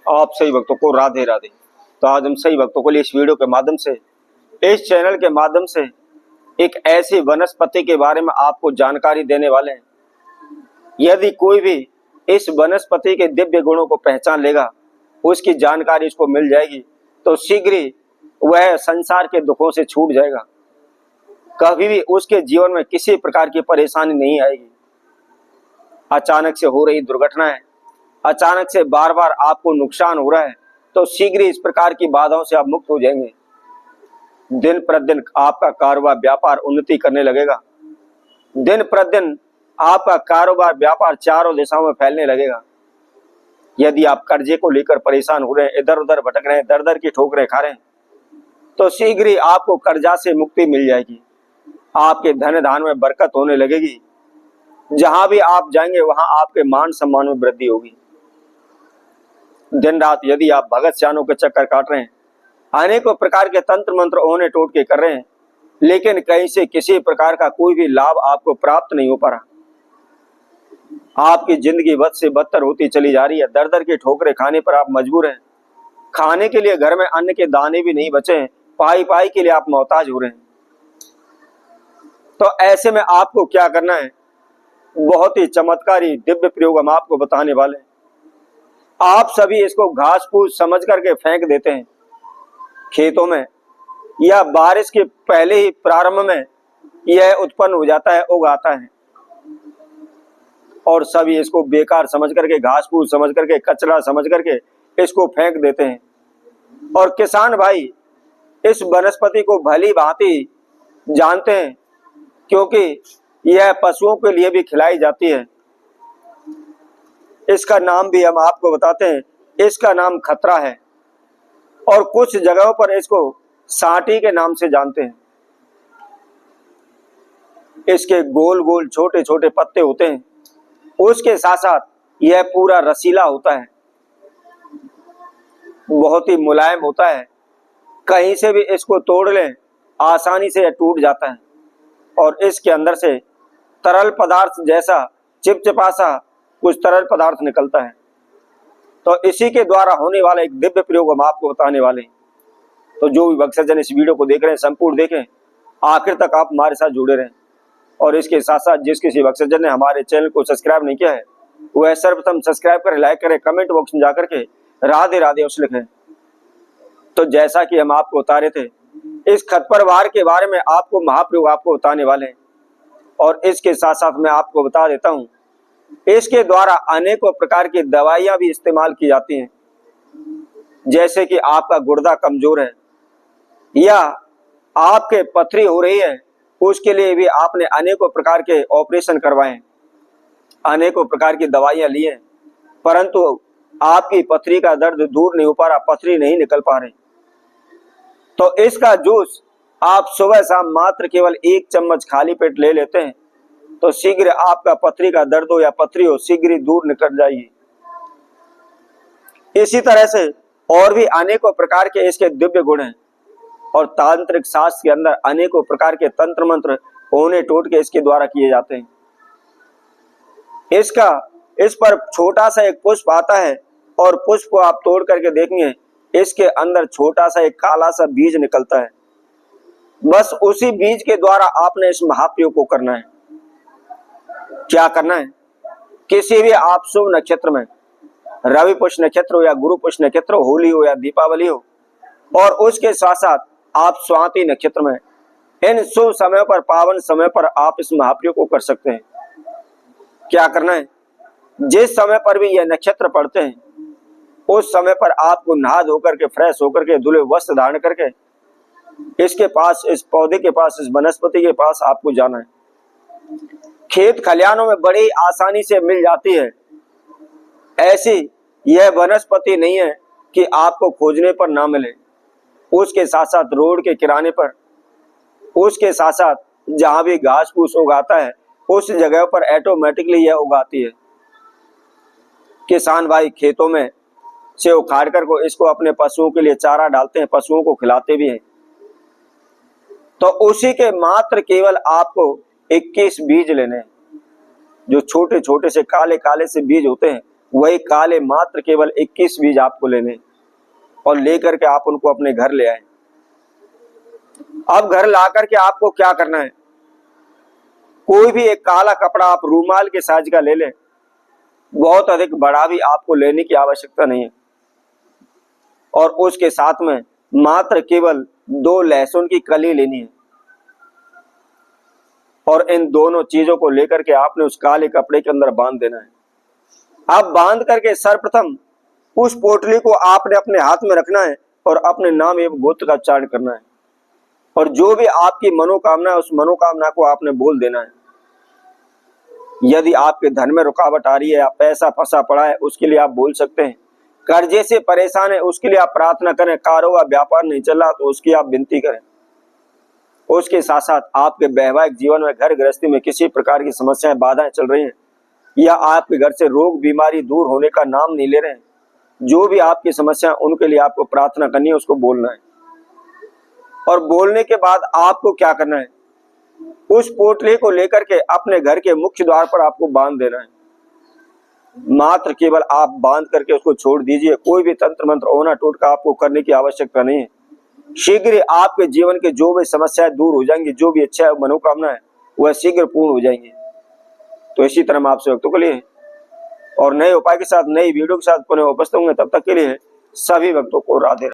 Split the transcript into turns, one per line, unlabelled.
आप सही भक्तों को राधे राधे। तो आज हम सही भक्तों को लिए इस वीडियो के माध्यम से, इस चैनल के माध्यम से एक ऐसी वनस्पति के बारे में आपको जानकारी देने वाले हैं। यदि कोई भी इस वनस्पति के दिव्य गुणों को पहचान लेगा, उसकी जानकारी इसको मिल जाएगी, तो शीघ्र ही वह संसार के दुखों से छूट जाएगा। कभी भी उसके जीवन में किसी प्रकार की परेशानी नहीं आएगी। अचानक से हो रही दुर्घटनाएं, अचानक से बार बार आपको नुकसान हो रहा है, तो शीघ्र इस प्रकार की बाधाओं से आप मुक्त हो जाएंगे। दिन प्रतिदिन आपका कारोबार व्यापार उन्नति करने लगेगा। दिन प्रतिदिन आपका कारोबार व्यापार चारों दिशाओं में फैलने लगेगा। यदि आप कर्जे को लेकर परेशान हो रहे हैं, इधर उधर भटक रहे हैं, दर दर की ठोकरें खा रहे हैं, तो शीघ्र ही आपको कर्जा से मुक्ति मिल जाएगी। आपके धन धान में बरकत होने लगेगी। जहां भी आप जाएंगे वहां आपके मान सम्मान में वृद्धि होगी। दिन रात यदि आप भगत सियानों के चक्कर काट रहे हैं, अनेकों प्रकार के तंत्र मंत्र ओने टोटके कर रहे हैं, लेकिन कहीं से किसी प्रकार का कोई भी लाभ आपको प्राप्त नहीं हो पा रहा। आपकी जिंदगी बद से बदतर होती चली जा रही है। दर दर के ठोकरे खाने पर आप मजबूर हैं। खाने के लिए घर में अन्न के दाने भी नहीं बचे हैं। पाई पाई के लिए आप मोहताज हो रहे हैं। तो ऐसे में आपको क्या करना है, बहुत ही चमत्कारी दिव्य प्रयोग हम आपको बताने वाले हैं। आप सभी इसको घास फूस समझ करके फेंक देते हैं खेतों में, या बारिश के पहले ही प्रारंभ में यह उत्पन्न हो जाता है, उगाता है, और सभी इसको बेकार समझ करके, घास फूस समझ करके, कचरा समझ करके इसको फेंक देते हैं। और किसान भाई इस वनस्पति को भली भांति जानते हैं, क्योंकि यह पशुओं के लिए भी खिलाई जाती है। इसका नाम भी हम आपको बताते हैं। इसका नाम खतरा है, और कुछ जगहों पर इसको सांटी के नाम से जानते हैं। इसके गोल गोल छोटे छोटे पत्ते होते हैं, उसके साथ साथ यह पूरा रसीला होता है, बहुत ही मुलायम होता है। कहीं से भी इसको तोड़ लें आसानी से यह टूट जाता है, और इसके अंदर से तरल पदार्थ जैसा चिपचिपा सा कुछ तरल पदार्थ निकलता है। तो इसी के द्वारा होने वाला एक दिव्य प्रयोग हम आपको बताने वाले हैं। तो जो भी भक्तजन इस वीडियो को देख रहे हैं, संपूर्ण देखें, आखिर तक आप हमारे साथ जुड़े रहें। और इसके साथ साथ जिस किसी भक्तजन ने हमारे चैनल को सब्सक्राइब नहीं किया है, वह सर्वप्रथम सब्सक्राइब करें, लाइक करें, कमेंट बॉक्स में जाकर के राधे राधे अवश्य लिखें। तो जैसा कि हम आपको बता रहे थे, इस खरपतवार के बारे में आपको महाप्रयोग आपको बताने वाले हैं। और इसके साथ साथ मैं आपको बता देता हूं, इसके द्वारा अनेकों प्रकार की दवाइयां भी इस्तेमाल की जाती हैं। जैसे कि आपका गुर्दा कमजोर है, या आपके पथरी हो रही है, उसके लिए भी आपने अनेकों प्रकार के ऑपरेशन करवाए, अनेकों प्रकार की दवाइयां ली हैं, परंतु आपकी पथरी का दर्द दूर नहीं हो पा रहा, पथरी नहीं निकल पा रही। तो इसका जूस आप सुबह शाम मात्र केवल 1 चम्मच खाली पेट ले लेते हैं, तो शीघ्र आपका पथरी का दर्द हो या पथरी हो शीघ्र ही दूर निकल जाएगी। इसी तरह से और भी अनेकों प्रकार के इसके दिव्य गुण हैं, और तांत्रिक शास्त्र के अंदर अनेकों प्रकार के तंत्र मंत्र होने टोटके इसके द्वारा किए जाते हैं। इस पर छोटा सा एक पुष्प आता है, और पुष्प को आप तोड़ करके देखेंगे, इसके अंदर छोटा सा एक काला सा बीज निकलता है। बस उसी बीज के द्वारा आपने इस महाप्रयोग को करना है। क्या करना है, किसी भी आप शुभ नक्षत्र में, रवि पुष्य नक्षत्र हो या गुरु पुष्य नक्षत्र हो, होली हो या दीपावली हो, और उसके साथ साथ आप स्वाति नक्षत्र में, इन शुभ समय पर, पावन समय पर आप इस महाप्रयोग को कर सकते हैं। क्या करना है, जिस समय पर भी यह नक्षत्र पड़ते हैं, उस समय पर आपको नहा धोकर के, फ्रेश होकर के, धुले वस्त्र धारण करके इसके पास, इस पौधे के पास, इस वनस्पति के पास आपको जाना है। खेत खलिहानों में बड़ी आसानी से मिल जाती है। ऐसी यह वनस्पति नहीं है कि आपको खोजने पर ना मिले। उसके साथ साथ रोड के किनारे पर, उसके साथ साथ जहां भी घास फूस उगाता है, उस जगह पर ऑटोमेटिकली यह उगाती है। किसान भाई खेतों में से उखाड़ कर को इसको अपने पशुओं के लिए चारा डालते हैं, पशुओं को खिलाते भी हैं। तो उसी के मात्र केवल आपको 21 बीज लेने हैं। जो छोटे छोटे से काले काले से बीज होते हैं, वही काले मात्र केवल 21 बीज आपको लेने और लेकर के आप उनको अपने घर ले आए। अब घर ला करके आपको क्या करना है, कोई भी एक काला कपड़ा आप रूमाल के साइज का ले लें, बहुत अधिक बड़ा भी आपको लेने की आवश्यकता नहीं है। और उसके साथ में मात्र केवल 2 लहसुन की कली लेनी है और इन दोनों चीजों को लेकर के आपने उस काले कपड़े के अंदर बांध देना है। अब बांध करके सर्वप्रथम उस पोटली को आपने अपने हाथ में रखना है और अपने नाम एवं गोत्र का उच्चारण करना है और जो भी आपकी मनोकामना है उस मनोकामना को आपने बोल देना है। यदि आपके धन में रुकावट आ रही है या पैसा फंसा पड़ा है उसके लिए आप बोल सकते हैं। कर्जे से परेशान है उसके लिए आप प्रार्थना करें। कारोबार व्यापार नहीं चल रहा तो उसकी आप विनती करें। उसके साथ साथ आपके वैवाहिक जीवन में, घर गृहस्थी में किसी प्रकार की समस्याएं, बाधाएं चल रही हैं या आपके घर से रोग बीमारी दूर होने का नाम नहीं ले रहे हैं, जो भी आपकी समस्या उनके लिए आपको प्रार्थना करनी है, उसको बोलना है। और बोलने के बाद आपको क्या करना है, उस पोटली को लेकर के अपने घर के मुख्य द्वार पर आपको बांध देना है। मात्र केवल आप बांध करके उसको छोड़ दीजिए। कोई भी तंत्र मंत्र ओना टोटका आपको करने की आवश्यकता नहीं है। शीघ्र ही आपके जीवन के जो भी समस्याएं दूर हो जाएंगी, जो भी इच्छा मनोकामना है वह शीघ्र पूर्ण हो जाएंगी। तो इसी तरह मैं आपसे भक्तों के लिए और नए उपाय के साथ, नई वीडियो के साथ पुनः उपस्थित होंगे। तब तक के लिए सभी भक्तों को राधे।